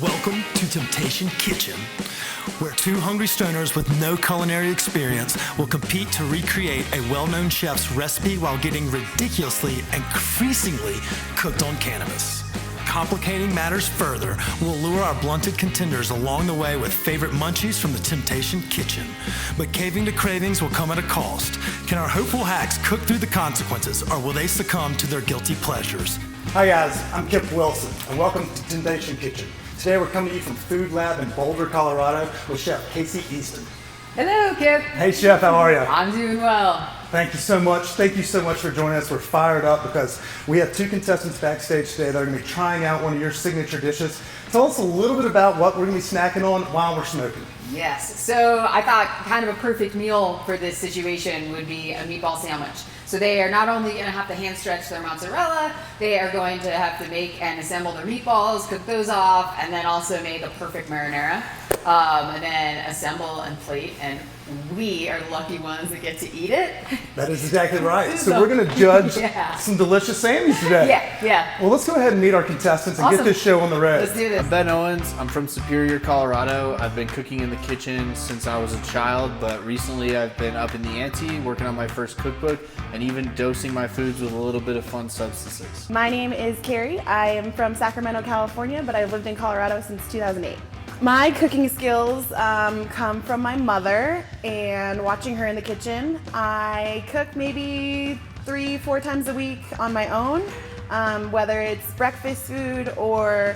Welcome to Temptation Kitchen, where two hungry stoners with no culinary experience will compete to recreate a well-known chef's recipe while getting ridiculously and increasingly cooked on cannabis. Complicating matters further, we'll lure our blunted contenders along the way with favorite munchies from the Temptation Kitchen. But caving to cravings will come at a cost. Can our hopeful hacks cook through the consequences, or will they succumb to their guilty pleasures? Hi guys, I'm Kip Wilson, and welcome to Temptation Kitchen. Today we're coming to you from Food Lab in Boulder, Colorado with Chef Casey Easton. Hello, Kip. Hey Chef, how are you? I'm doing well. Thank you so much. Thank you so much for joining us. We're fired up because we have two contestants backstage today that are going to be trying out one of your signature dishes. Tell us a little bit about what we're going to be snacking on while we're smoking. Yes, so I thought kind of a perfect meal for this situation would be a meatball sandwich. So they are not only going to have to hand stretch their mozzarella, they are going to have to make and assemble their meatballs, cook those off, and then also make a perfect marinara. And then assemble and plate, and we are the lucky ones that get to eat it. That is exactly right. So we're going to judge some delicious Sammys today. Yeah. Well, let's go ahead and meet our contestants and get this show on the road. Let's do this. I'm Ben Owens. I'm from Superior, Colorado. I've been cooking in the kitchen since I was a child, but recently I've been up in the ante, working on my first cookbook, and even dosing my foods with a little bit of fun substances. My name is Carrie. I am from Sacramento, California, but I've lived in Colorado since 2008. My cooking skills come from my mother and watching her in the kitchen. I cook maybe 3-4 times a week on my own, whether it's breakfast food or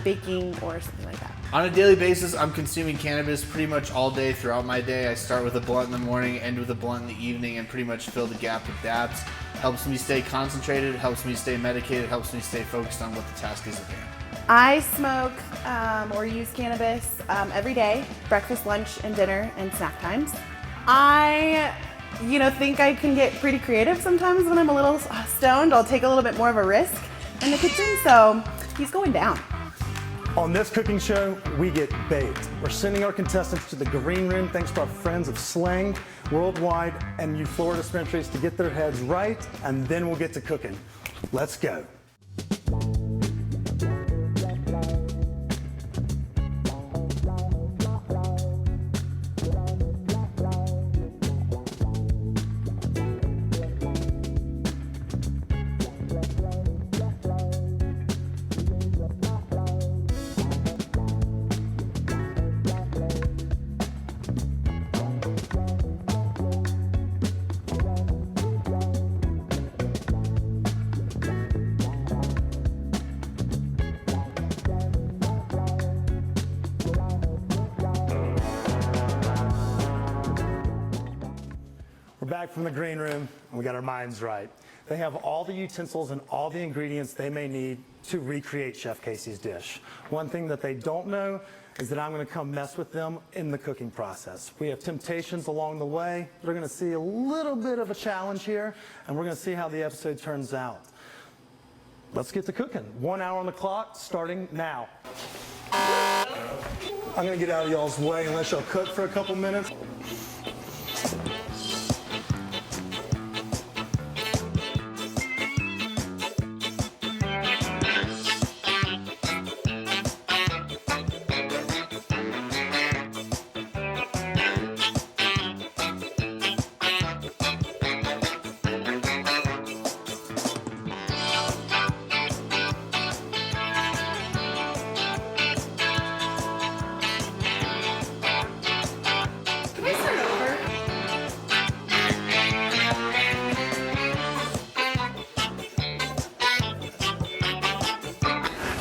baking or something like that. On a daily basis, I'm consuming cannabis pretty much all day throughout my day. I start with a blunt in the morning, end with a blunt in the evening, and pretty much fill the gap with dabs. Helps me stay concentrated, helps me stay medicated, helps me stay focused on what the task is at hand. I smoke or use cannabis every day, breakfast, lunch, and dinner, and snack times. I, think I can get pretty creative sometimes when I'm a little stoned. I'll take a little bit more of a risk in the kitchen, so he's going down. On this cooking show, we get baked. We're sending our contestants to the green room thanks to our friends of Slang Worldwide and you Florida dispensaries to get their heads right, and then we'll get to cooking. Let's go. We're back from the green room, and we got our minds right. They have all the utensils and all the ingredients they may need to recreate Chef Casey's dish. One thing that they don't know is that I'm going to come mess with them in the cooking process. We have temptations along the way. They're going to see a little bit of a challenge here, and we're going to see how the episode turns out. Let's get to cooking. 1 hour on the clock, starting now. I'm going to get out of y'all's way and let y'all cook for a couple minutes.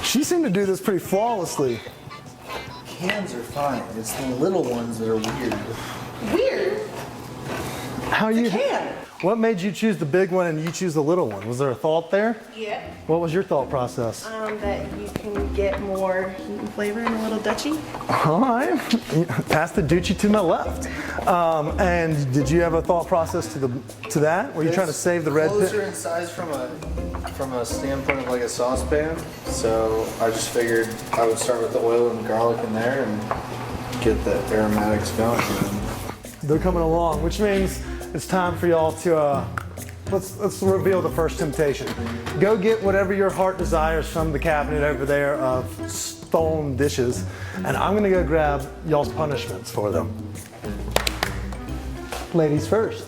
She seemed to do this pretty flawlessly. Cans are fine. It's the little ones that are weird. Weird. How It's you? a can. What made you choose the big one and you choose the little one? Was there a thought there? Yeah. What was your thought process? That you can get more heat and flavor in a little Dutchie. All right, pass the Doochie to my left. And did you have a thought process to that? Were you trying to save the red Closer pit? in size from a standpoint of like a saucepan. So I just figured I would start with the oil and garlic in there and get the aromatics going. They're coming along, which means it's time for y'all to let's reveal the first temptation. Go get whatever your heart desires from the cabinet over there of stone dishes, and I'm gonna go grab y'all's punishments for them. Ladies first.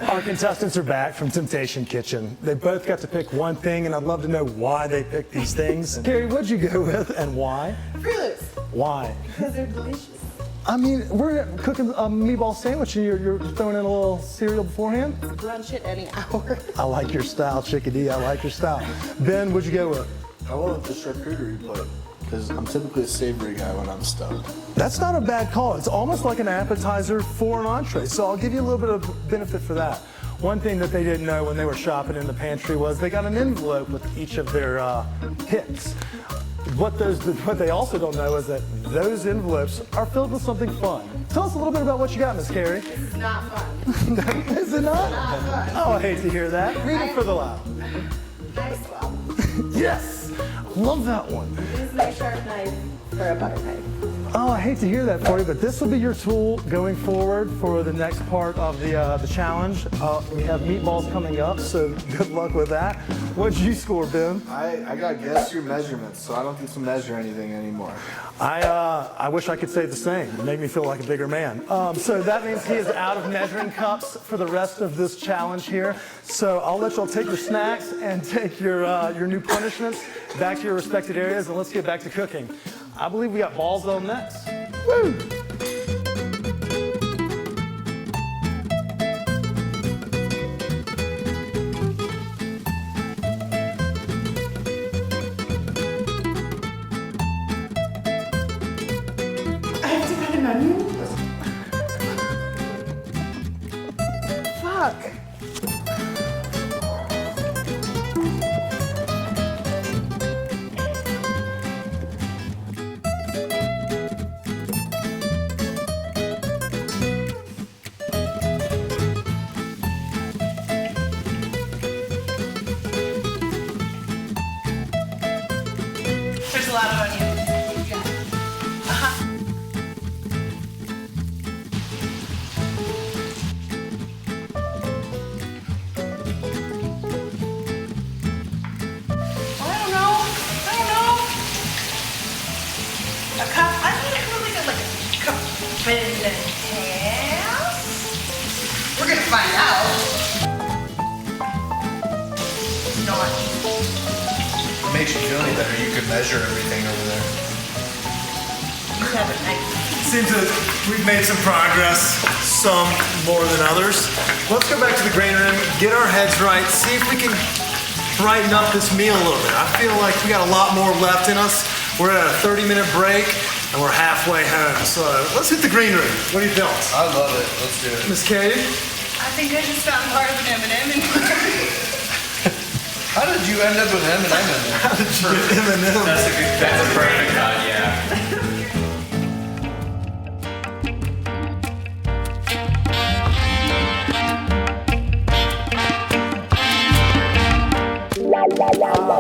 Our contestants are back from Temptation Kitchen. They both got to pick one thing, and I'd love to know why they picked these things. Carrie, what'd you go with and why? Fruit Loops, Why? because they're delicious. I mean, we're cooking a meatball sandwich and you're throwing in a little cereal beforehand? Brunch at any hour. I like your style, Chickadee. I like your style. Ben, what'd you go with? I went with the charcuterie plate because I'm typically a savory guy when I'm stuffed. That's not a bad call. It's almost like an appetizer for an entree, so I'll give you a little bit of benefit for that. One thing that they didn't know when they were shopping in the pantry was they got an envelope with each of their picks. What they also don't know is that those envelopes are filled with something fun. Tell us a little bit about what you got, Miss Carrie. It's not fun. Is it not? Not fun. Oh, I hate to hear that. Read it for the loud. Knife swap. Yes, love that one. This is my sharp knife for a butter knife. Oh, I hate to hear that for you, but this will be your tool going forward for the next part of the challenge. We have meatballs coming up, so good luck with that. What'd you score, Ben? I got guess your measurements, so I don't get to measure anything anymore. I wish I could say the same. It made me feel like a bigger man. So that means he is out of measuring cups for the rest of this challenge here. So I'll let y'all take your snacks and take your new punishments back to your respected areas, and let's get back to cooking. I believe we got balls on next. Woo! I have to put an onion? Fuck. There's a lot of onion. A cup? I think it really good, like a cup and a half. We're gonna find out. Not. It makes you feel any better. You could measure everything over there. You have a knife. Seems that we've made some progress, some more than others. Let's go back to the grain room, get our heads right, see if we can brighten up this meal a little bit. I feel like we got a lot more left in us. We're at a 30-minute break, and we're halfway home. So let's hit the green room. What do you feel? I love it. Let's do it. Miss Katie? I think I just found part of an M&M in How did you end up with M&M in there? How did you get M&M? That's a perfect cut, yeah.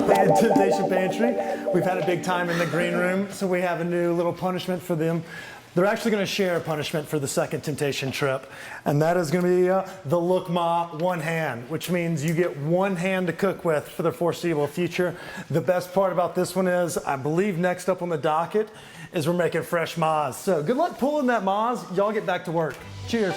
In Temptation Pantry, we've had a big time in the green room, so we have a new little punishment for them. They're actually going to share a punishment for the second Temptation trip, and that is going to be the Look Ma one hand, which means you get one hand to cook with for the foreseeable future. The best part about this one is, I believe next up on the docket is we're making fresh Ma's. So good luck pulling that Ma's. Y'all get back to work. Cheers.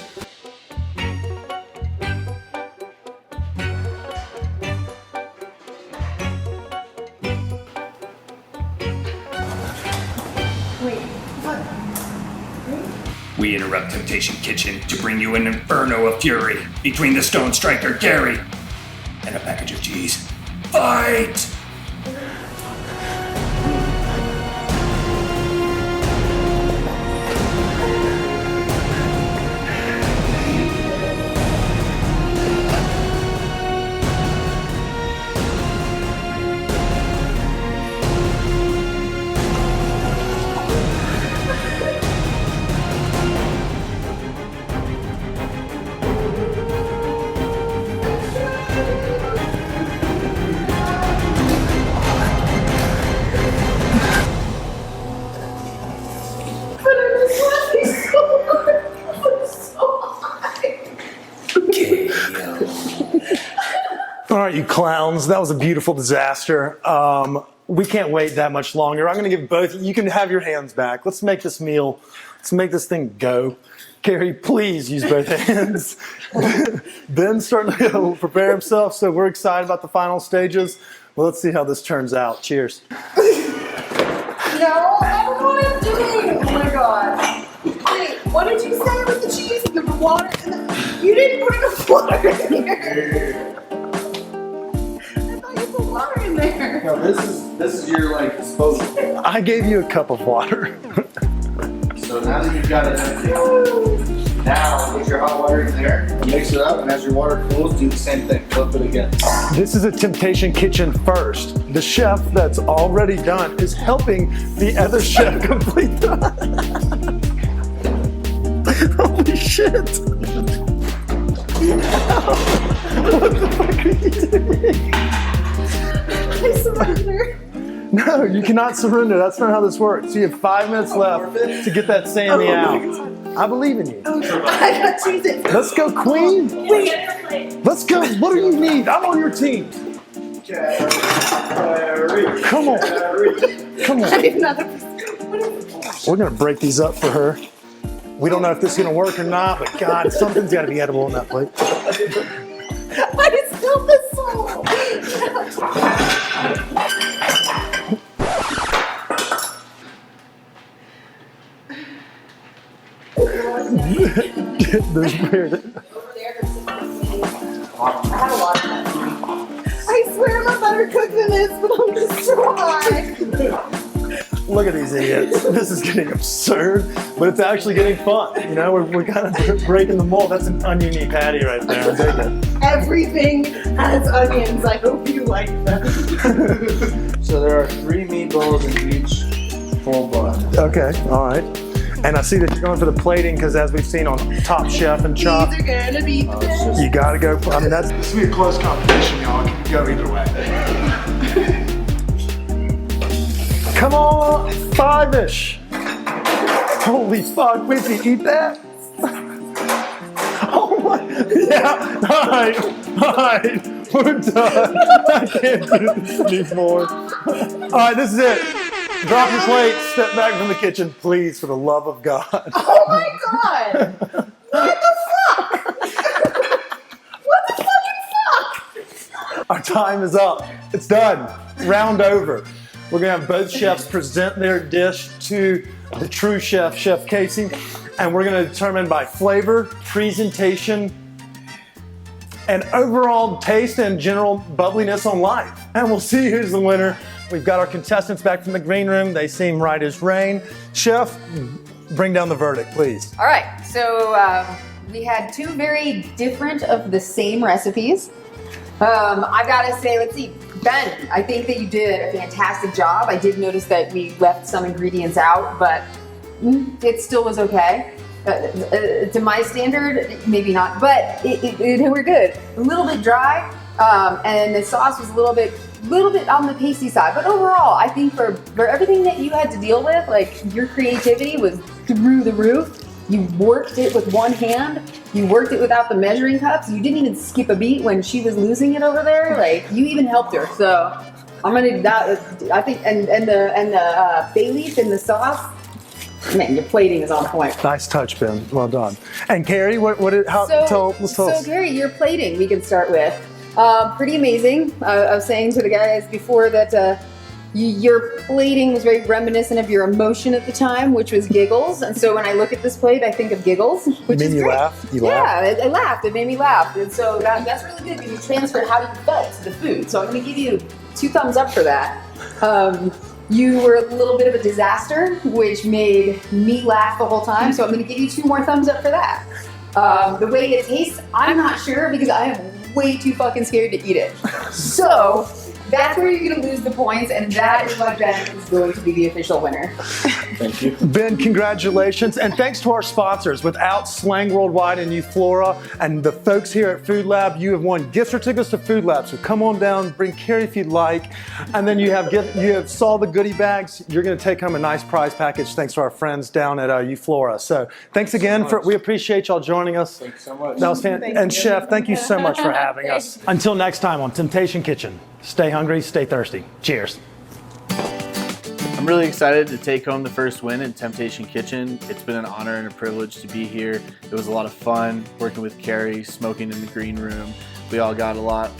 We interrupt Temptation Kitchen to bring you an inferno of fury between the Stone Striker Gary and a package of cheese. Fight! right, you clowns, that was a beautiful disaster. We can't wait that much longer. I'm gonna give both, you can have your hands back. Let's make this meal, let's make this thing go. Carrie, please use both hands. Ben's starting to prepare himself, so we're excited about the final stages. Well, let's see how this turns out. Cheers. No, I don't know what I'm doing. Oh my god. Wait, what did you say with the cheese and the water? You didn't put enough water in here. I thought you put water in there. No, this is your like disposal. I gave you a cup of water. So now that you've got it empty, now put your hot water in there, mix it up, and as your water cools, do the same thing. Flip it again. This is a temptation kitchen first. The chef that's already done is helping the other chef complete the... Holy shit! What the fuck are you doing? I surrender. No, you cannot surrender. That's not how this works. You have 5 minutes left to get that Sammy out. I believe in you. I got cheese in. Let's go, Queen. Wait. Let's go. What do you need? I'm on your team. Come on. Come I on. need another. We're going to break these up for her. We don't know if this is going to work or not, but God, something's got to be edible on that plate. I spilled the salt. There's weird. I swear I'm a better cook than this, but I'm just dry. Look at these idiots. This is getting absurd, but it's actually getting fun. You know, we're kind of breaking the mold. That's an oniony patty right there. I'm digging it. Everything has onions. I hope you like them. So there are 3 meatballs in each full bun. Okay, all right. And I see that you're going for the plating because, as we've seen on Top Chef and Chop, These are gonna be the best. you got to go. I mean, that's this will be a close competition, y'all. It can go either way. Come on, 5-ish. Holy fuck, we can eat that? Oh my, yeah, all right, we're done. I can't do this anymore. All right, this is it. Drop your plate, step back from the kitchen, please, for the love of God. Oh my god! What the fuck? What the fucking fuck? Our time is up. It's done. Round over. We're gonna have both chefs present their dish to the true chef, Chef Casey, and we're gonna determine by flavor, presentation, and overall taste and general bubbliness on life. And we'll see who's the winner. We've got our contestants back from the green room. They seem right as rain. Chef, bring down the verdict, please. All right, so we had 2 very different of the same recipes. I gotta say, let's see, Ben, I think that you did a fantastic job. I did notice that we left some ingredients out, but it still was okay. To my standard, maybe not, but we're good. A little bit dry, and the sauce was a little bit on the pasty side. But overall, I think for everything that you had to deal with, like your creativity was through the roof. You worked it with one hand. You worked it without the measuring cups. You didn't even skip a beat when she was losing it over there. Like you even helped her. So I'm gonna do that. I think and the bay leaf in the sauce. Man, your plating is on point. Nice touch, Ben. Well done. And Carrie, let's tell So us. Carrie, your plating we can start with. Pretty amazing. I was saying to the guys before that your plating was very reminiscent of your emotion at the time, which was giggles. And so when I look at this plate, I think of giggles, which is You great. laugh? You yeah, laugh? I laughed. It made me laugh. And so that's really good because you transferred how you felt to the food. So I'm going to give you 2 thumbs up for that. You were a little bit of a disaster, which made me laugh the whole time. So I'm going to give you 2 more thumbs up for that. The way it tastes, I'm not sure because I am way too fucking scared to eat it. So That's where you're going to lose the points, and that is what Ben is going to be the official winner. Thank you. Ben, congratulations. And thanks to our sponsors. Without Slang Worldwide and Flora and the folks here at Food Lab, you have won gift certificates to Food Lab. So come on down, bring Carrie if you'd like. And then you have saw the goodie bags. You're going to take home a nice prize package thanks to our friends down at Flora. So thanks again. We appreciate y'all joining us. Thanks so much. That was fantastic. And Chef, thank you so much for having us. Until next time on Temptation Kitchen, stay hungry, stay thirsty. Cheers. I'm really excited to take home the first win in Temptation Kitchen. It's been an honor and a privilege to be here. It was a lot of fun working with Carrie, smoking in the green room. We all got a lot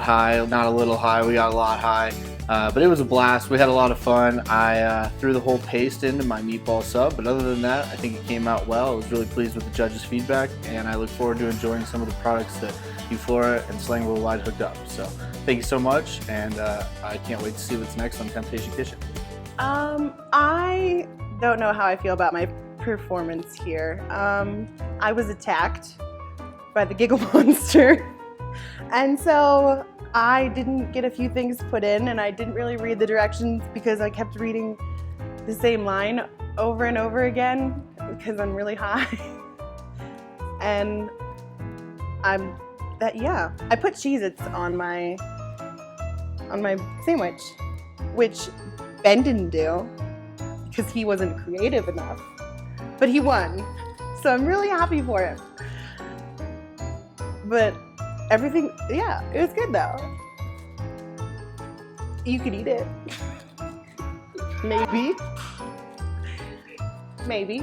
high, not a little high, we got a lot high. But it was a blast. We had a lot of fun. I threw the whole paste into my meatball sub, but other than that, I think it came out well. I was really pleased with the judges' feedback, and I look forward to enjoying some of the products that Flora and Slang Worldwide hooked up. So thank you so much, and I can't wait to see what's next on Temptation Kitchen. I don't know how I feel about my performance here. I was attacked by the Giggle Monster, and so I didn't get a few things put in, and I didn't really read the directions because I kept reading the same line over and over again because I'm really high. And I put Cheez-Its on my sandwich, which Ben didn't do because he wasn't creative enough, but he won. So I'm really happy for him. But everything, yeah, it was good though. You could eat it. Maybe. Maybe.